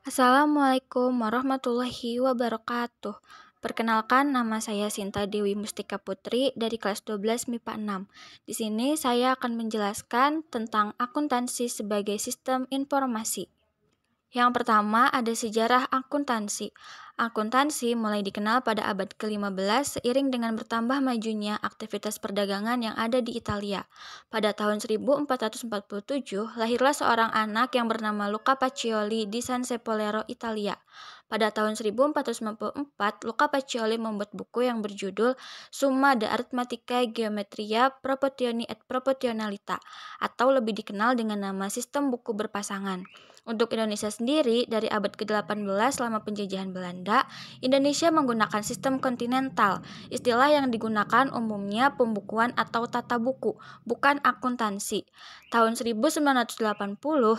Assalamualaikum warahmatullahi wabarakatuh. Perkenalkan, nama saya Sinta Dewi Mustika Putri dari kelas 12 MIPA 6. Di sini saya akan menjelaskan tentang akuntansi sebagai sistem informasi. Yang pertama ada sejarah akuntansi. Akuntansi mulai dikenal pada abad ke-15 seiring dengan bertambah majunya aktivitas perdagangan yang ada di Italia. Pada tahun 1447, lahirlah seorang anak yang bernama Luca Pacioli di San Sepolcro, Italia. Pada tahun 1494, Luca Pacioli membuat buku yang berjudul Summa de Arithmeticae Geometria Proportioni et Proportionalita, atau lebih dikenal dengan nama Sistem Buku Berpasangan. Untuk Indonesia sendiri, dari abad ke-18 selama penjajahan Belanda, Indonesia menggunakan sistem kontinental. Istilah yang digunakan umumnya pembukuan atau tata buku, bukan akuntansi. Tahun 1980,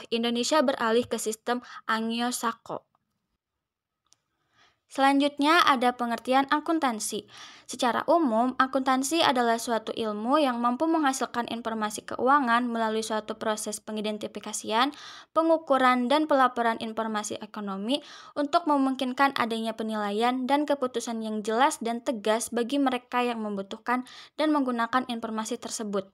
Indonesia beralih ke sistem Anglo-Saxon. Selanjutnya ada pengertian akuntansi. Secara umum, akuntansi adalah suatu ilmu yang mampu menghasilkan informasi keuangan melalui suatu proses pengidentifikasian, pengukuran, dan pelaporan informasi ekonomi untuk memungkinkan adanya penilaian dan keputusan yang jelas dan tegas bagi mereka yang membutuhkan dan menggunakan informasi tersebut.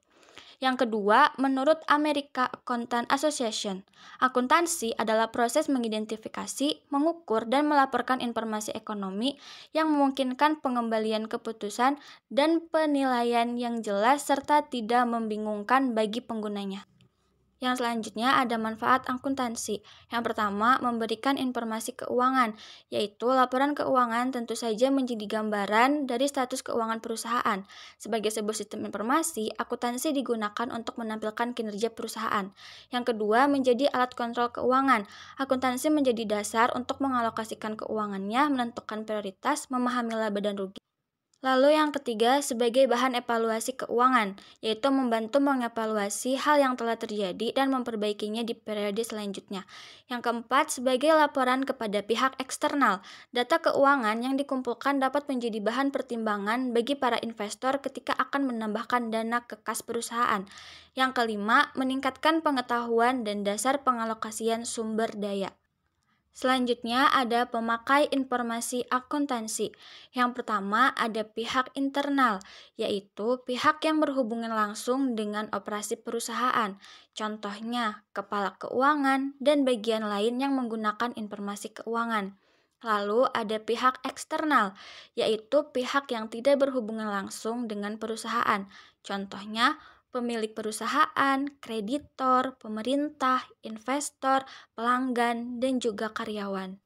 Yang kedua, menurut American Accountant Association, akuntansi adalah proses mengidentifikasi, mengukur, dan melaporkan informasi ekonomi yang memungkinkan pengembalian keputusan dan penilaian yang jelas serta tidak membingungkan bagi penggunanya. Yang selanjutnya ada manfaat akuntansi. Yang pertama, memberikan informasi keuangan, yaitu laporan keuangan tentu saja menjadi gambaran dari status keuangan perusahaan. Sebagai sebuah sistem informasi, akuntansi digunakan untuk menampilkan kinerja perusahaan. Yang kedua, menjadi alat kontrol keuangan. Akuntansi menjadi dasar untuk mengalokasikan keuangannya, menentukan prioritas, memahami laba dan rugi. Lalu yang ketiga, sebagai bahan evaluasi keuangan, yaitu membantu mengevaluasi hal yang telah terjadi dan memperbaikinya di periode selanjutnya. Yang keempat, sebagai laporan kepada pihak eksternal. Data keuangan yang dikumpulkan dapat menjadi bahan pertimbangan bagi para investor ketika akan menambahkan dana ke kas perusahaan. Yang kelima, meningkatkan pengetahuan dan dasar pengalokasian sumber daya. Selanjutnya ada pemakai informasi akuntansi. Yang pertama ada pihak internal, yaitu pihak yang berhubungan langsung dengan operasi perusahaan. Contohnya, kepala keuangan dan bagian lain yang menggunakan informasi keuangan. Lalu ada pihak eksternal, yaitu pihak yang tidak berhubungan langsung dengan perusahaan. Contohnya, pemilik perusahaan, kreditor, pemerintah, investor, pelanggan, dan juga karyawan.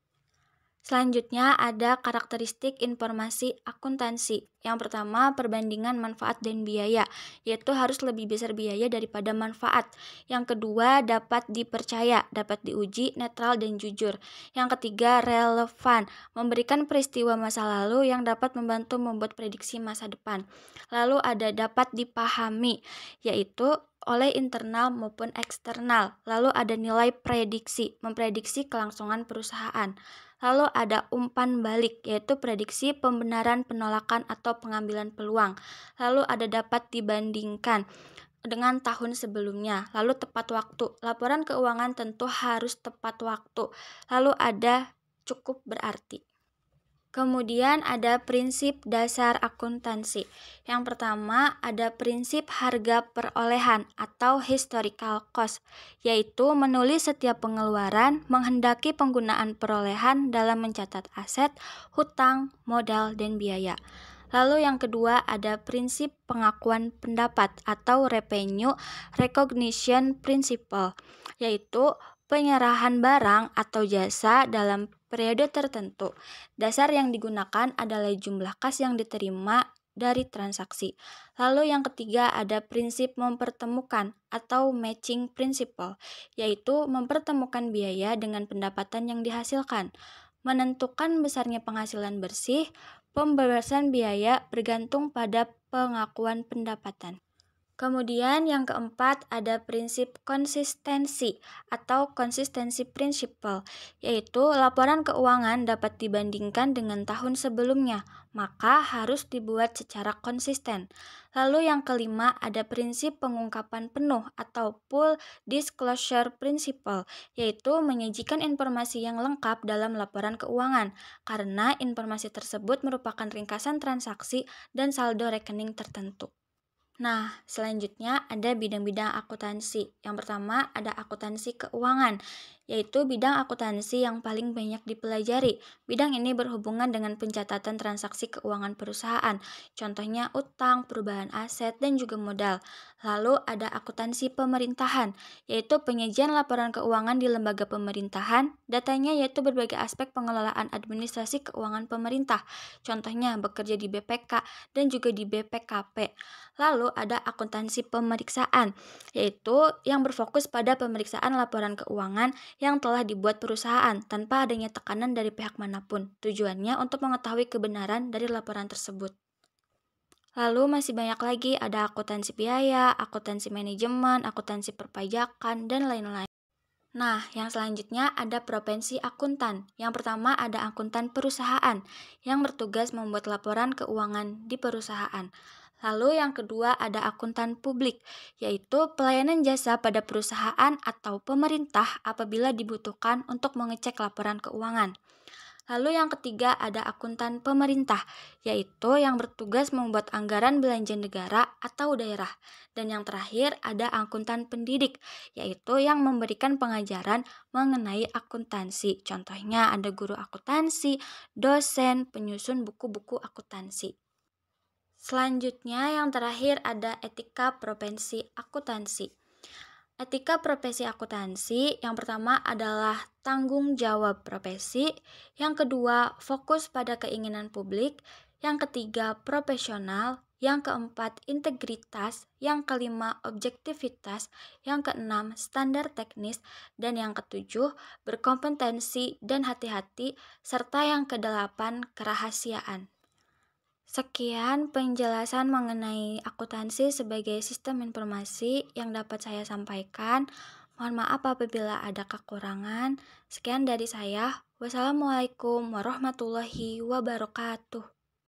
Selanjutnya ada karakteristik informasi akuntansi. Yang pertama, perbandingan manfaat dan biaya, yaitu harus lebih besar biaya daripada manfaat. Yang kedua, dapat dipercaya, dapat diuji, netral dan jujur. Yang ketiga, relevan, memberikan peristiwa masa lalu yang dapat membantu membuat prediksi masa depan. Lalu ada dapat dipahami, yaitu oleh internal maupun eksternal. Lalu ada nilai prediksi, memprediksi kelangsungan perusahaan. Lalu ada umpan balik, yaitu prediksi pembenaran, penolakan, atau pengambilan peluang. Lalu ada dapat dibandingkan dengan tahun sebelumnya. Lalu tepat waktu, laporan keuangan tentu harus tepat waktu. Lalu ada cukup berarti. Kemudian ada prinsip dasar akuntansi. Yang pertama ada prinsip harga perolehan atau historical cost, yaitu menulis setiap pengeluaran menghendaki penggunaan perolehan dalam mencatat aset, hutang, modal, dan biaya. Lalu yang kedua ada prinsip pengakuan pendapat atau revenue recognition principle, yaitu penyerahan barang atau jasa dalam periode tertentu. Dasar yang digunakan adalah jumlah kas yang diterima dari transaksi. Lalu yang ketiga ada prinsip mempertemukan atau matching principle, yaitu mempertemukan biaya dengan pendapatan yang dihasilkan. Menentukan besarnya penghasilan bersih, pembebasan biaya bergantung pada pengakuan pendapatan. Kemudian yang keempat ada prinsip konsistensi atau konsistensi principle, yaitu laporan keuangan dapat dibandingkan dengan tahun sebelumnya, maka harus dibuat secara konsisten. Lalu yang kelima ada prinsip pengungkapan penuh atau full disclosure principle, yaitu menyajikan informasi yang lengkap dalam laporan keuangan, karena informasi tersebut merupakan ringkasan transaksi dan saldo rekening tertentu. Nah, selanjutnya ada bidang-bidang akuntansi. Yang pertama ada akuntansi keuangan, yaitu bidang akuntansi yang paling banyak dipelajari. Bidang ini berhubungan dengan pencatatan transaksi keuangan perusahaan, contohnya utang, perubahan aset, dan juga modal. Lalu ada akuntansi pemerintahan, yaitu penyajian laporan keuangan di lembaga pemerintahan. Datanya yaitu berbagai aspek pengelolaan administrasi keuangan pemerintah, contohnya bekerja di BPK dan juga di BPKP. Lalu ada akuntansi pemeriksaan, yaitu yang berfokus pada pemeriksaan laporan keuangan yang telah dibuat perusahaan tanpa adanya tekanan dari pihak manapun. Tujuannya untuk mengetahui kebenaran dari laporan tersebut. Lalu masih banyak lagi ada akuntansi biaya, akuntansi manajemen, akuntansi perpajakan, dan lain-lain. Nah, yang selanjutnya ada profesi akuntan. Yang pertama ada akuntan perusahaan yang bertugas membuat laporan keuangan di perusahaan. Lalu yang kedua ada akuntan publik, yaitu pelayanan jasa pada perusahaan atau pemerintah apabila dibutuhkan untuk mengecek laporan keuangan. Lalu yang ketiga ada akuntan pemerintah, yaitu yang bertugas membuat anggaran belanja negara atau daerah. Dan yang terakhir ada akuntan pendidik, yaitu yang memberikan pengajaran mengenai akuntansi. Contohnya ada guru akuntansi, dosen, penyusun buku-buku akuntansi. Selanjutnya yang terakhir ada etika profesi akuntansi. Etika profesi akuntansi yang pertama adalah tanggung jawab profesi, yang kedua fokus pada keinginan publik, yang ketiga profesional, yang keempat integritas, yang kelima objektivitas, yang keenam standar teknis, dan yang ketujuh berkompetensi dan hati-hati, serta yang kedelapan kerahasiaan. Sekian penjelasan mengenai akuntansi sebagai sistem informasi yang dapat saya sampaikan. Mohon maaf apabila ada kekurangan. Sekian dari saya. Wassalamualaikum warahmatullahi wabarakatuh.